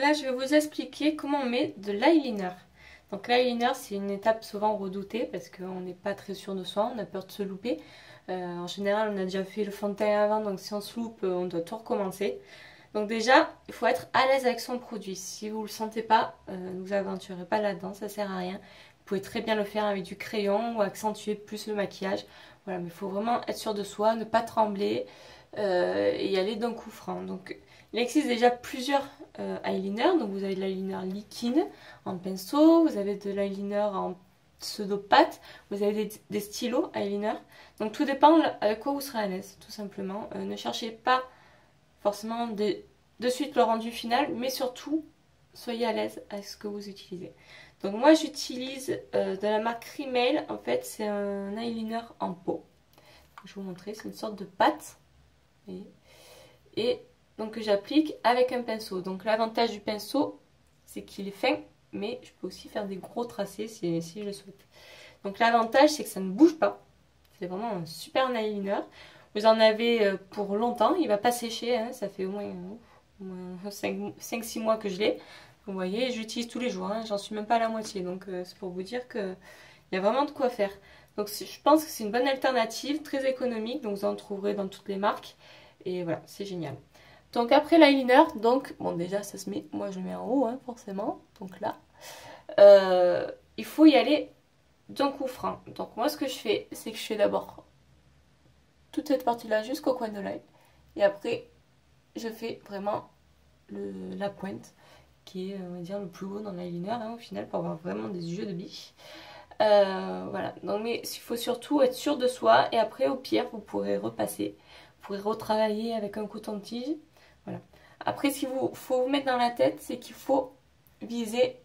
là je vais vous expliquer comment on met de l'eyeliner. Donc l'eyeliner c'est une étape souvent redoutée parce qu'on n'est pas très sûr de soi, on a peur de se louper. En général on a déjà fait le fond de teint avant, donc si on se loupe on doit tout recommencer. Donc déjà il faut être à l'aise avec son produit. Si vous ne le sentez pas, ne vous aventurez pas là-dedans, ça sert à rien. Vous pouvez très bien le faire avec du crayon ou accentuer plus le maquillage. Voilà, mais il faut vraiment être sûr de soi, ne pas trembler et y aller d'un coup franc. Donc il existe déjà plusieurs eyeliners. Donc vous avez de l'eyeliner liquide en pinceau, vous avez de l'eyeliner en pseudo-pâte, vous avez des stylos eyeliner. Donc tout dépend avec quoi vous serez à l'aise, tout simplement. Ne cherchez pas forcément de suite le rendu final, mais surtout soyez à l'aise avec ce que vous utilisez. Donc moi j'utilise de la marque Rimmel, en fait c'est un eyeliner en pot. Je vais vous montrer, c'est une sorte de pâte. Et donc que j'applique avec un pinceau. Donc l'avantage du pinceau, c'est qu'il est fin, mais je peux aussi faire des gros tracés si je le souhaite. Donc l'avantage, c'est que ça ne bouge pas. C'est vraiment un super eyeliner. Vous en avez pour longtemps, il ne va pas sécher, hein. Ça fait au moins 5-6 mois que je l'ai. Vous voyez, j'utilise tous les jours, hein. J'en suis même pas à la moitié. Donc c'est pour vous dire qu'il y a vraiment de quoi faire. Donc je pense que c'est une bonne alternative, très économique, donc vous en trouverez dans toutes les marques. Et voilà, c'est génial. Donc après l'eyeliner, donc bon déjà ça se met, moi je le mets en haut hein, forcément, donc là. Il faut y aller d'un coup franc. Donc moi ce que je fais, c'est que je fais d'abord toute cette partie là jusqu'au coin de l'œil. Et après je fais vraiment la pointe qui est on va dire le plus haut dans l'eyeliner hein, au final pour avoir vraiment des yeux de biche. Voilà, donc mais il faut surtout être sûr de soi et après au pire vous pourrez repasser, vous pourrez retravailler avec un coton-tige. Voilà. Après ce qu'il faut vous mettre dans la tête c'est qu'il faut viser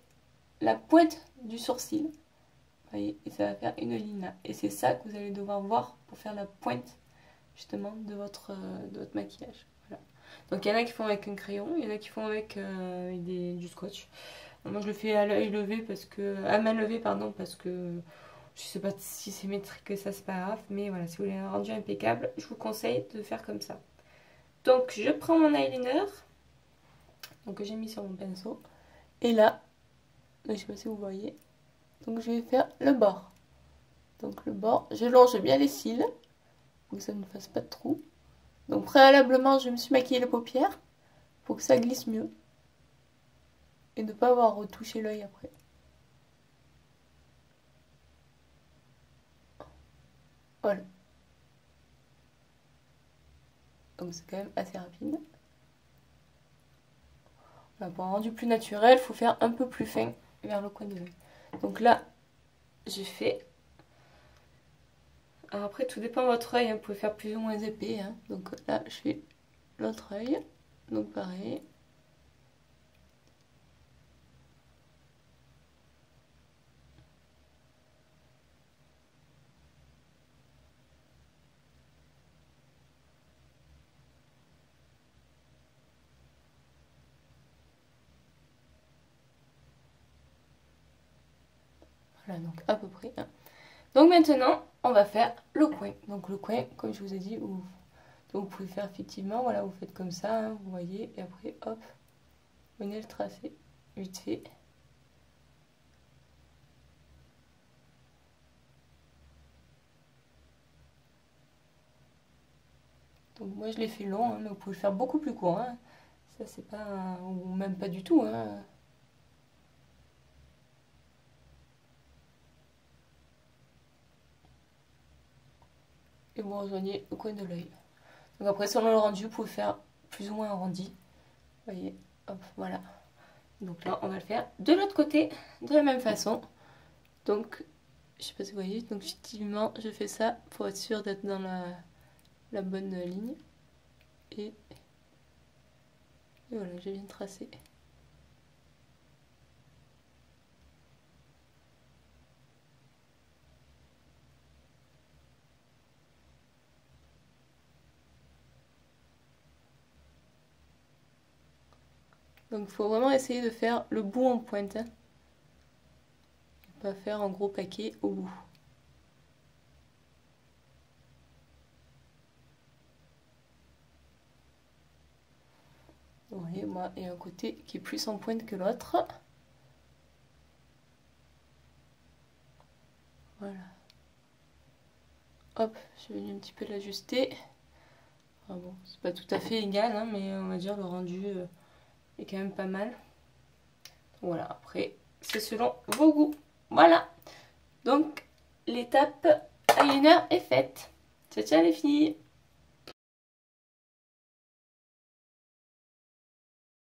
la pointe du sourcil. Vous voyez, et ça va faire une ligne là. Et c'est ça que vous allez devoir voir pour faire la pointe justement de votre maquillage. Voilà. Donc il y en a qui font avec un crayon, il y en a qui font avec du scotch. Moi je le fais à l'œil levé parce que. À main levée pardon parce que je sais pas si c'est métrique que ça c'est pas grave. Mais voilà, si vous voulez un rendu impeccable, je vous conseille de faire comme ça. Donc je prends mon eyeliner. Donc que j'ai mis sur mon pinceau. Et là, je sais pas si vous voyez. Donc je vais faire le bord. Donc le bord, je longe bien les cils. Pour que ça ne fasse pas de trou. Donc préalablement je me suis maquillé les paupières. Pour que ça glisse mieux. Et ne pas avoir retouché l'œil après. Voilà. Donc c'est quand même assez rapide. Voilà, pour un rendu plus naturel, il faut faire un peu plus fin vers le coin de l'œil. Donc là, j'ai fait. Alors après, tout dépend de votre œil, hein. Vous pouvez faire plus ou moins épais. Hein. Donc là, je fais l'autre œil. Donc pareil. Voilà, donc à peu près. Hein. Donc maintenant, on va faire le coin. Donc le coin, comme je vous ai dit, donc vous pouvez faire effectivement, voilà, vous faites comme ça, hein, vous voyez, et après, hop, vous venez le tracer, vite fait. Donc moi je l'ai fait long, hein, mais vous pouvez le faire beaucoup plus court. Hein. Ça c'est pas, ou même pas du tout. Hein. Et vous rejoignez le coin de l'œil. Donc après selon le rendu, vous pouvez faire plus ou moins arrondi. Vous voyez, hop, voilà. Donc là on va le faire de l'autre côté, de la même façon. Donc, je sais pas si vous voyez, donc effectivement je fais ça pour être sûr d'être dans la bonne ligne. Et voilà, je viens de tracer. Donc il faut vraiment essayer de faire le bout en pointe. Hein. Pas faire un gros paquet au bout. Vous voyez, moi, il y a un côté qui est plus en pointe que l'autre. Voilà. Hop, je suis venue un petit peu l'ajuster. Ah bon, c'est pas tout à fait égal, hein, mais on va dire le rendu est quand même pas mal. Voilà, après, c'est selon vos goûts. Voilà. Donc, l'étape eyeliner est faite. Ciao, ciao les filles!